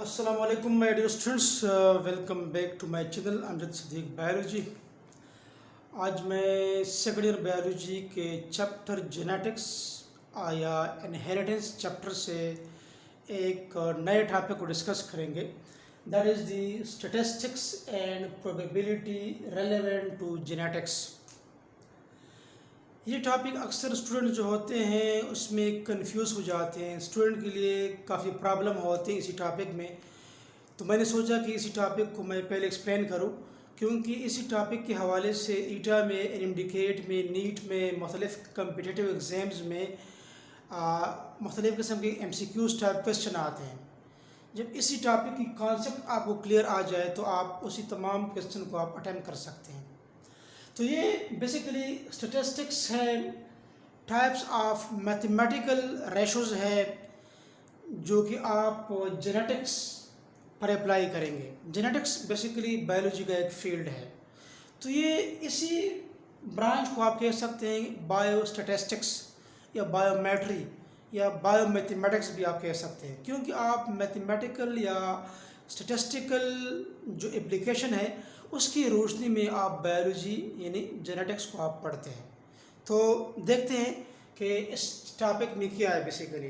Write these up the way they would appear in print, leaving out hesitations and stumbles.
अस्सलाम वालेकुम my dear students, welcome back to my channel Amjad Siddiq biology. आज मैं सेकेंड ईयर बायोलॉजी के चैप्टर जेनेटिक्स या इनहेरिटेंस चैप्टर से एक नए टॉपिक को डिस्कस करेंगे। That is the statistics and probability relevant to genetics. ये टॉपिक अक्सर स्टूडेंट जो होते हैं उसमें कंफ्यूज हो जाते हैं, स्टूडेंट के लिए काफ़ी प्रॉब्लम होती है इसी टॉपिक में। तो मैंने सोचा कि इसी टॉपिक को मैं पहले एक्सप्लेन करूं, क्योंकि इसी टॉपिक के हवाले से ईटा में, एनएमडीकेट में, नीट में, मुख्तलिफ़ कम्पिटिटिव एग्ज़ाम्स में मुख्तलिफ़ किस्म के MCQs टाइप क्वेश्चन आते हैं। जब इसी टॉपिक की कॉन्सेप्ट आपको क्लियर आ जाए तो आप उसी तमाम क्वेश्चन को आप अटेम्प्ट कर सकते हैं। तो ये बेसिकली स्टैटिस्टिक्स है, टाइप्स ऑफ मैथमेटिकल रेशोज़ है जो कि आप जेनेटिक्स पर अप्लाई करेंगे। जेनेटिक्स बेसिकली बायोलॉजी का एक फील्ड है। तो ये इसी ब्रांच को आप कह सकते हैं बायो स्टैटिस्टिक्स या बायोमेट्री या बायोमैथमेटिक्स भी आप कह सकते हैं, क्योंकि आप मैथमेटिकल या स्टैटिस्टिकल जो एप्लीकेशन है उसकी रोशनी में आप बायोलॉजी यानी जेनेटिक्स को आप पढ़ते हैं। तो देखते हैं कि इस टॉपिक में क्या है बेसिकली।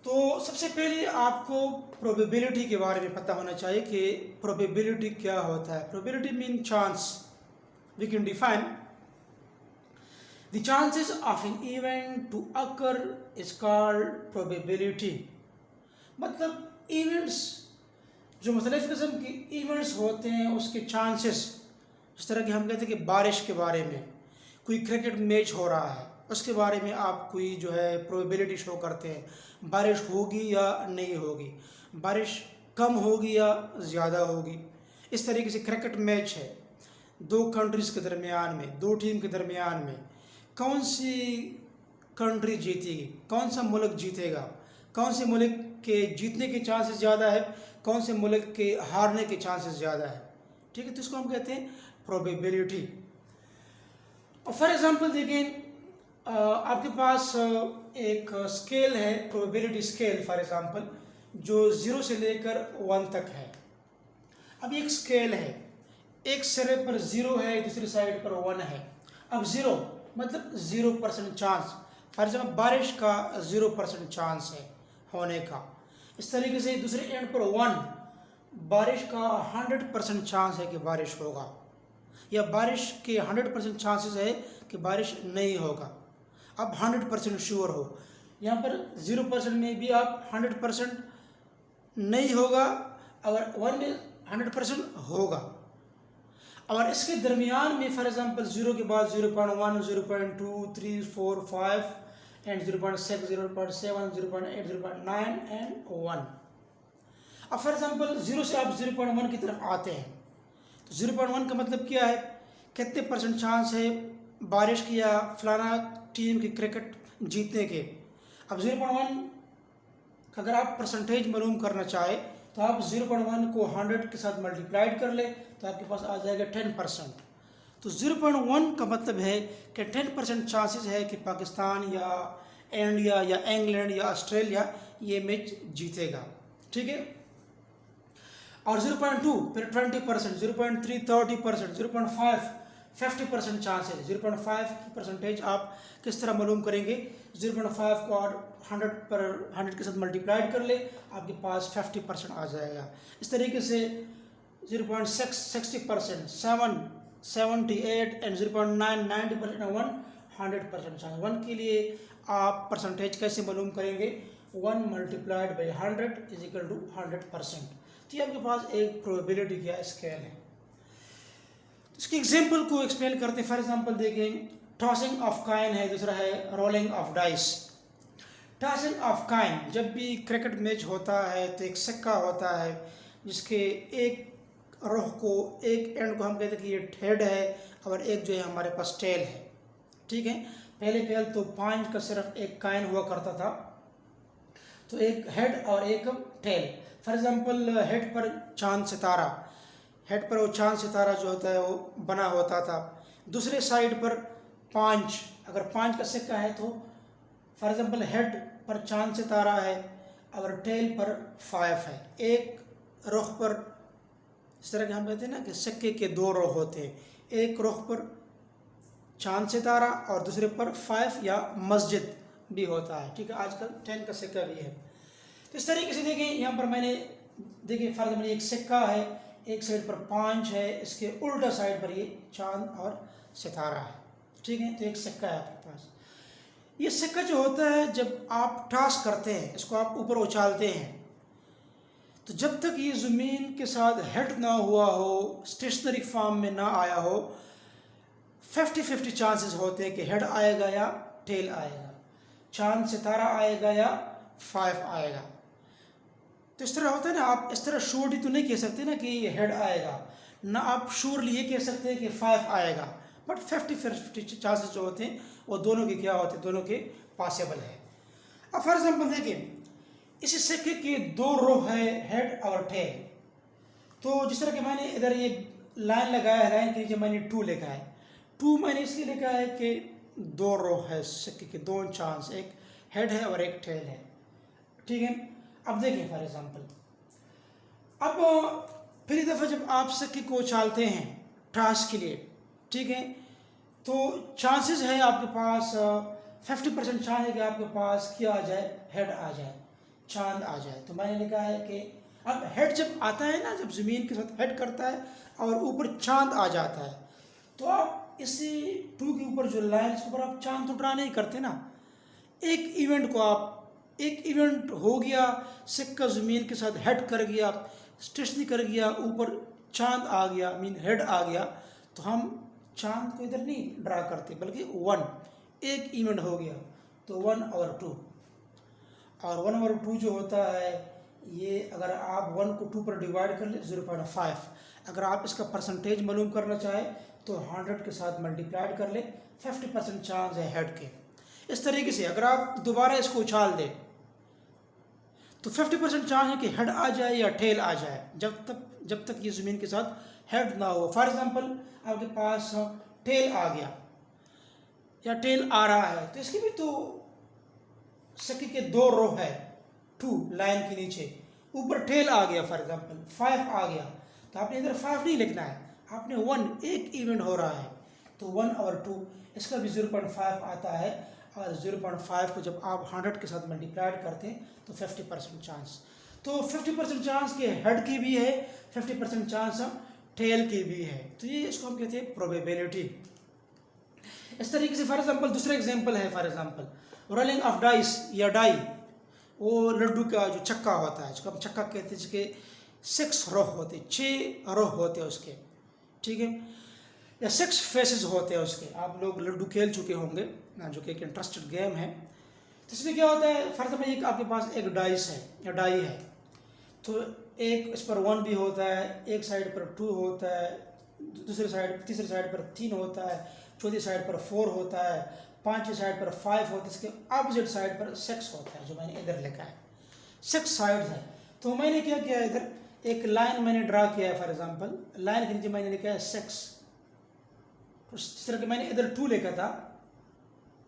तो सबसे पहले आपको प्रोबेबिलिटी के बारे में पता होना चाहिए कि प्रोबेबिलिटी क्या होता है। Probability mean chance. We can define the chances of an event to occur is called probability. मतलब इवेंट्स जो मुख्तलिफ़ किस्म के इवेंट्स होते हैं उसके चांसेस, जिस तरह कि हम कहते हैं कि बारिश के बारे में, कोई क्रिकेट मैच हो रहा है उसके बारे में आप कोई जो है प्रोबेबिलिटी शो करते हैं, बारिश होगी या नहीं होगी, बारिश कम होगी या ज़्यादा होगी। इस तरीके से क्रिकेट मैच है, दो कंट्रीज़ के दरमियान में, दो टीम के दरमियान में, कौन सी कंट्री जीतेगी, कौन सा मुल्क जीतेगा, कौन से मुल्क के जीतने के चांसेस ज़्यादा है, कौन से मुल्क के हारने के चांसेस ज़्यादा है। ठीक है, तो इसको हम कहते हैं प्रोबेबिलिटी। और फॉर एग्जांपल देखें, आपके पास एक स्केल है, प्रोबेबिलिटी स्केल फॉर एग्जांपल, जो 0 से लेकर 1 तक है। अब एक स्केल है, एक सिरे पर 0 है, दूसरी साइड पर 1 है। अब 0 मतलब 0% चांस। फॉर एग्जाम्पल बारिश का 0% चांस है होने का। इस तरीके से दूसरे एंड पर 1, बारिश का 100% चांस है कि बारिश होगा, या बारिश के 100% चांसेस है कि बारिश नहीं होगा। अब 100% श्योर हो। यहाँ पर 0% में भी आप 100% नहीं होगा, अगर 100% होगा। और इसके दरमियान में फॉर एग्जांपल 0 के बाद 0.1, 0.2, 3, 4, 5 एंड 0.6, 0.7, 0.8, 0.9 एंड 1। अब फॉर एग्जांपल 0 से आप 0.1 की तरफ आते हैं, तो 0.1 का मतलब क्या है, कितने % चांस है बारिश की या फलाना टीम की क्रिकेट जीतने के। अब 0.1 का अगर आप परसेंटेज मालूम करना चाहें तो आप 0.1 को 100 के साथ मल्टीप्लाइड कर ले तो आपके पास आ जाएगा 10%। तो 0.1 का मतलब है कि 10% चांसेस है कि पाकिस्तान या इंडिया या इंग्लैंड या ऑस्ट्रेलिया ये मैच जीतेगा। ठीक है, और 0.2 फिर 20%, 0.3 30%, 0.5 50% चांस है। 0.5 की परसेंटेज आप किस तरह मालूम करेंगे, 0.5 को और 100 के साथ मल्टीप्लाइड कर ले, आपके पास 50% आ जाएगा। इस तरीके से 0.6 60%, 7 78 एंड 0.9 90% और 1 100% चांस। 1 के लिए आप परसेंटेज कैसे मालूम करेंगे, 1 multiplied by 100 is equal to 100%। तो ये आपके पास एक प्रोबेबिलिटी का स्केल है। इसकी एग्जाम्पल को एक्सप्लेन करते हैं। फॉर एग्जांपल देखें, टॉसिंग ऑफ कॉइन है, दूसरा है rolling of dice. Tossing of coin, जब भी क्रिकेट मैच होता है तो एक सिक्का होता है जिसके एक रुख को, एक एंड को हम कहते हैं कि ये हेड है और एक जो है हमारे पास टेल है। ठीक है, पहले तो 5 का सिर्फ एक कॉइन हुआ करता था, तो एक हेड और एक टेल। फॉर एग्जांपल हेड पर चांद सितारा, हेड पर वो चांद सितारा जो होता है वो बना होता था। दूसरे साइड पर 5, अगर 5 का सिक्का है तो फॉर एग्जांपल हेड पर चांद सितारा है और टेल पर 5 है। एक रुख पर, इस तरह के हम कहते हैं ना कि सिक्के के दो रुख होते हैं, एक रुख पर चांद सितारा और दूसरे पर 5 या मस्जिद भी होता है। ठीक है, आजकल 10 का सिक्का भी है। तो इस तरीके से देखें, यहाँ पर मैंने देखिए फॉर एग्जाम्पल एक सिक्का है, एक साइड पर 5 है, इसके उल्टा साइड पर ये चांद और सितारा है। ठीक है, तो एक सिक्का है आपके पास। ये सिक्का जो होता है, जब आप टॉस करते हैं, इसको आप ऊपर उछालते हैं, तो जब तक ये ज़मीन के साथ हिट ना हुआ हो, स्टेशनरी फॉर्म में ना आया हो, 50-50 चांसेस होते हैं कि हेड आएगा या टेल आएगा, चांद सितारा आएगा या 5 आएगा। तो इस तरह होता है ना, आप इस तरह श्योरली तो नहीं कह सकते ना कि ये हेड आएगा, ना आप श्योरली ये कह सकते हैं कि 5 आएगा, बट 50-50 चांसेस जो होते हैं वो दोनों के क्या होते हैं, दोनों के पॉसिबल है। अब फॉर एग्जाम्पल देखिए, इसी सिक्के के दो रो है, हेड और टेल। तो जिस तरह कि मैंने इधर ये लाइन लगाया है, लाइन के नीचे मैंने 2 लिखा है। 2 मैंने इसलिए लिखा है कि दो रो है सिक्के के, दो चांस, एक हेड है और एक टेल है। ठीक है, अब देखिए फॉर एग्जाम्पल, अब पहली दफ़ा जब आप सिक्के को उछालते हैं टॉस के लिए, ठीक है, तो चांसेस है आपके पास 50% चांस है कि आपके पास क्या आ जाए, हेड आ जाए, चांद आ जाए। तो मैंने लिखा है कि अब हेड जब आता है ना, जब ज़मीन के साथ हेड करता है और ऊपर चांद आ जाता है, तो आप इसी 2 के ऊपर जो लाइन, इसके ऊपर आप चांद तो ड्रा नहीं करते ना। एक इवेंट को आप, एक इवेंट हो गया, सिक्का ज़मीन के साथ हेड कर गया, स्टेशनरी कर गया, ऊपर चांद आ गया, मीन हेड आ गया, तो हम चांद को इधर नहीं ड्रा करते, बल्कि 1, एक इवेंट हो गया तो 1 और 2। और 1 और 2 जो होता है, ये अगर आप 1 को 2 पर डिवाइड कर ले 0.5। अगर आप इसका परसेंटेज मालूम करना चाहें तो 100 के साथ मल्टीप्लाइड कर ले, 50% चांस है हेड के। इस तरीके से अगर आप दोबारा इसको उछाल दें तो 50% चांस है कि हेड आ जाए या टेल आ जाए, जब तक ये ज़मीन के साथ हेड ना हो। फॉर एग्जांपल आपके पास टेल आ गया या टेल आ रहा है, तो इसकी भी तो सिक्के के दो रो है, 2 लाइन के नीचे, ऊपर टेल आ गया, फॉर एग्जांपल 5 आ गया, तो आपने इधर 5 नहीं लिखना है, आपने 1, एक इवेंट हो रहा है, तो 1 और 2, इसका भी 0.5 आता है। और 0.5 को जब आप 100 के साथ मल्टीप्लाइड करते हैं तो 50% चांस, तो 50% चांस के हेड की भी है, 50% चांस टेल की भी है। तो ये इसको हम कहते हैं प्रोबेबिलिटी। इस तरीके से फॉर एग्जांपल दूसरा एग्जांपल है, for example rolling of dice या डाई, वो लड्डू का जो चक्का होता है, जिसको हम चक्का कहते हैं, जिसके 6 रो होते, 6 रो होते हैं उसके, ठीक है, या 6 फेसेस होते हैं उसके। आप लोग लड्डू खेल चुके होंगे ना, जो कि एक इंटरेस्टेड गेम है। तो इसमें क्या होता है, फॉर एग्जांपल एक आपके पास एक डाइस है या डाई है, तो एक इस पर 1 भी होता है, एक साइड पर 2 होता है, तीसरी साइड पर 3 होता है, चौथी साइड पर 4 होता है, पांचवी साइड पर 5 होता है, इसके अपोजिट साइड पर 6 होता है, जो मैंने इधर लिखा है। 6 साइड्स है। तो मैंने क्या किया, इधर एक लाइन मैंने ड्रा किया है, फॉर एग्जांपल लाइन के नीचे मैंने लिखा है 6। इस तरह के मैंने इधर 2 लिखा था,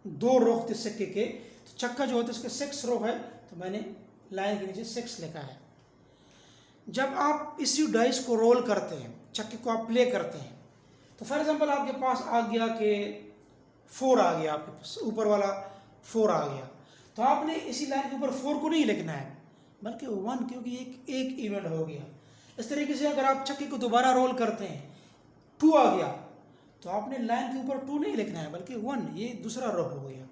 2 रो थे सिक्के के, तो चक्का जो होता है उसके 6 रो है, तो मैंने लाइन के नीचे 6 लिखा है। जब आप इसी डाइस को रोल करते हैं, चक्के को आप प्ले करते हैं, तो फॉर एग्जांपल आपके पास आ गया कि 4 आ गया, आपके पास ऊपर वाला 4 आ गया, तो आपने इसी लाइन के ऊपर 4 को नहीं लिखना है, बल्कि 1, क्योंकि एक इवेंट हो गया। इस तरीके से अगर आप चक्के को दोबारा रोल करते हैं, 2 आ गया, तो आपने लाइन के ऊपर 2 नहीं लिखना है, बल्कि 1, ये दूसरा रो हो गया,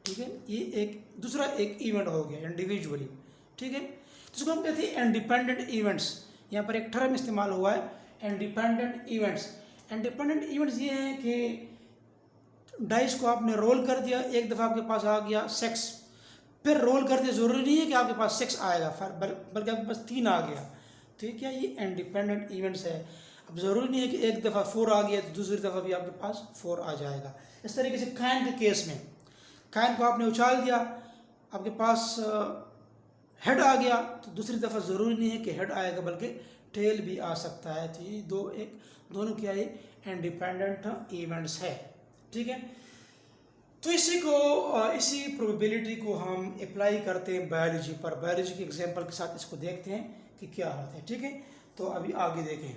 ठीक है, ये एक दूसरा एक इवेंट हो गया इंडिविजुअली, ठीक है। तो इसको हम कहते हैं इंडिपेंडेंट इवेंट्स। यहाँ पर एक टर्म इस्तेमाल हुआ है, इंडिपेंडेंट इवेंट्स। इंडिपेंडेंट इवेंट्स ये हैं कि डाइस को आपने रोल कर दिया, एक दफ़ा आपके पास आ गया 6, फिर रोल कर दिया, ज़रूरी नहीं है कि आपके पास 6 आएगा, बल्कि आपके पास 3 आ गया, तो ये क्या, ये इंडिपेंडेंट इवेंट्स है। अब ज़रूरी नहीं है कि एक दफ़ा 4 आ गया तो दूसरी दफ़ा भी आपके पास 4 आ जाएगा। इस तरीके से काइन के केस में, काइन को आपने उछाल दिया, आपके पास हेड आ गया, तो दूसरी दफ़ा ज़रूरी नहीं है कि हेड आएगा, बल्कि टेल भी आ सकता है। तो ये दोनों क्या है, इंडिपेंडेंट इवेंट्स है, ठीक है। तो इसी प्रोबेबिलिटी को हम अप्लाई करते हैं बायोलॉजी पर। बायोलॉजी के एग्जांपल के साथ इसको देखते हैं कि क्या होता है। ठीक है, तो अभी आगे देखें।